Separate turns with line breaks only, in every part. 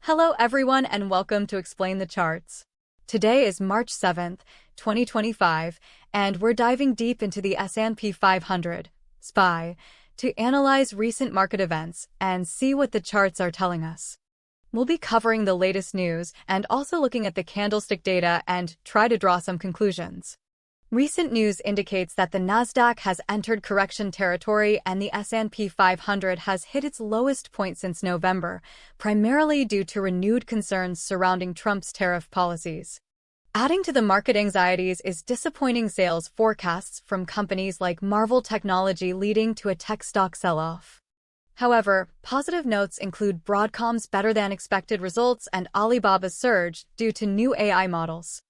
Hello everyone and welcome to Explain the Charts. Today is March 7th, 2025, and we're diving deep into the S&P 500, SPY, to analyze recent market events and see what the charts are telling us. We'll be covering the latest news and also looking at the candlestick data and try to draw some conclusions. Recent news indicates that the Nasdaq has entered correction territory and the S&P 500 has hit its lowest point since November, primarily due to renewed concerns surrounding Trump's tariff policies. Adding to the market anxieties is disappointing sales forecasts from companies like Marvell Technology, leading to a tech stock sell-off. However, positive notes include Broadcom's better-than-expected results and Alibaba's surge due to new AI models.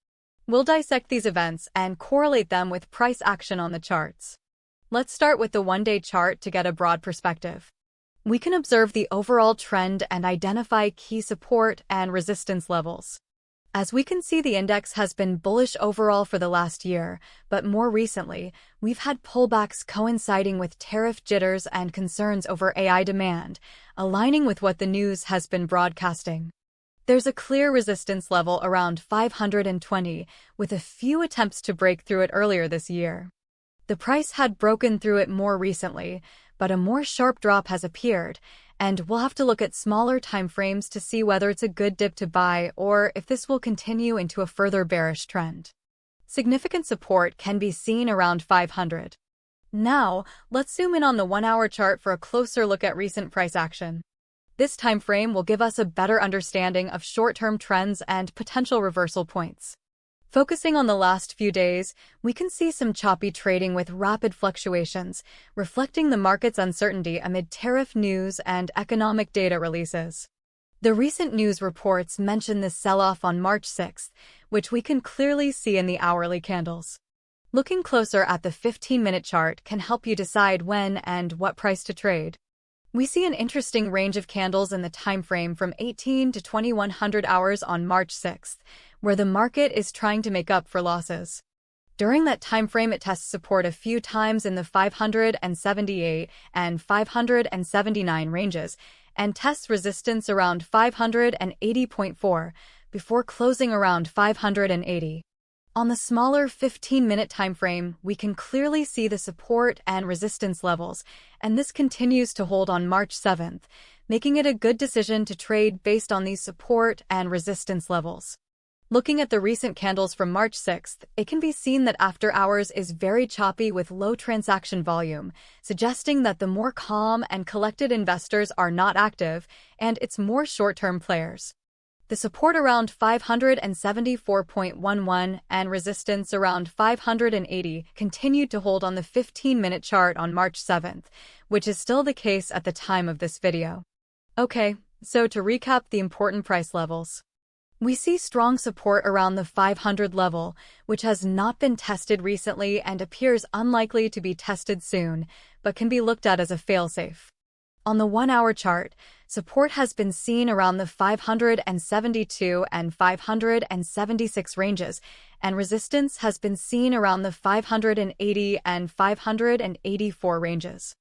We'll dissect these events and correlate them with price action on the charts. Let's start with the one-day chart to get a broad perspective. We can observe the overall trend and identify key support and resistance levels. As we can see, the index has been bullish overall for the last year, but more recently, we've had pullbacks coinciding with tariff jitters and concerns over AI demand, aligning with what the news has been broadcasting. There's a clear resistance level around 520, with a few attempts to break through it earlier this year. The price had broken through it more recently, but a more sharp drop has appeared, and we'll have to look at smaller timeframes to see whether it's a good dip to buy or if this will continue into a further bearish trend. Significant support can be seen around 500. Now, let's zoom in on the 1-hour chart for a closer look at recent price action. This time frame will give us a better understanding of short-term trends and potential reversal points. Focusing on the last few days, we can see some choppy trading with rapid fluctuations, reflecting the market's uncertainty amid tariff news and economic data releases. The recent news reports mention this sell-off on March 6th, which we can clearly see in the hourly candles. Looking closer at the 15-minute chart can help you decide when and what price to trade. We see an interesting range of candles in the time frame from 18 to 2100 hours on March 6th, where the market is trying to make up for losses. During that time frame, it tests support a few times in the 578 and 579 ranges and tests resistance around 580.4 before closing around 580. On the smaller 15-minute time frame, we can clearly see the support and resistance levels, and this continues to hold on March 7th, making it a good decision to trade based on these support and resistance levels. Looking at the recent candles from March 6th, it can be seen that after hours is very choppy with low transaction volume, suggesting that the more calm and collected investors are not active, and it's more short-term players. The support around 574.11 and resistance around 580 continued to hold on the 15-minute chart on March 7th, which is still the case at the time of this video. Okay, so to recap the important price levels. We see strong support around the 500 level, which has not been tested recently and appears unlikely to be tested soon, but can be looked at as a failsafe. On the 1-hour chart, support has been seen around the 572 and 576 ranges, and resistance has been seen around the 580 and 584 ranges.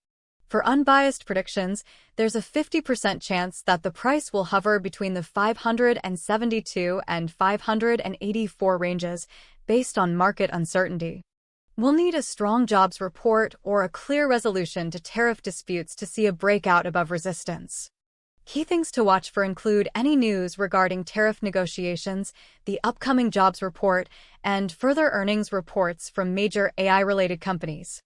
For unbiased predictions, there's a 50% chance that the price will hover between the 572 and 584 ranges based on market uncertainty. We'll need a strong jobs report or a clear resolution to tariff disputes to see a breakout above resistance. Key things to watch for include any news regarding tariff negotiations, the upcoming jobs report, and further earnings reports from major AI-related companies.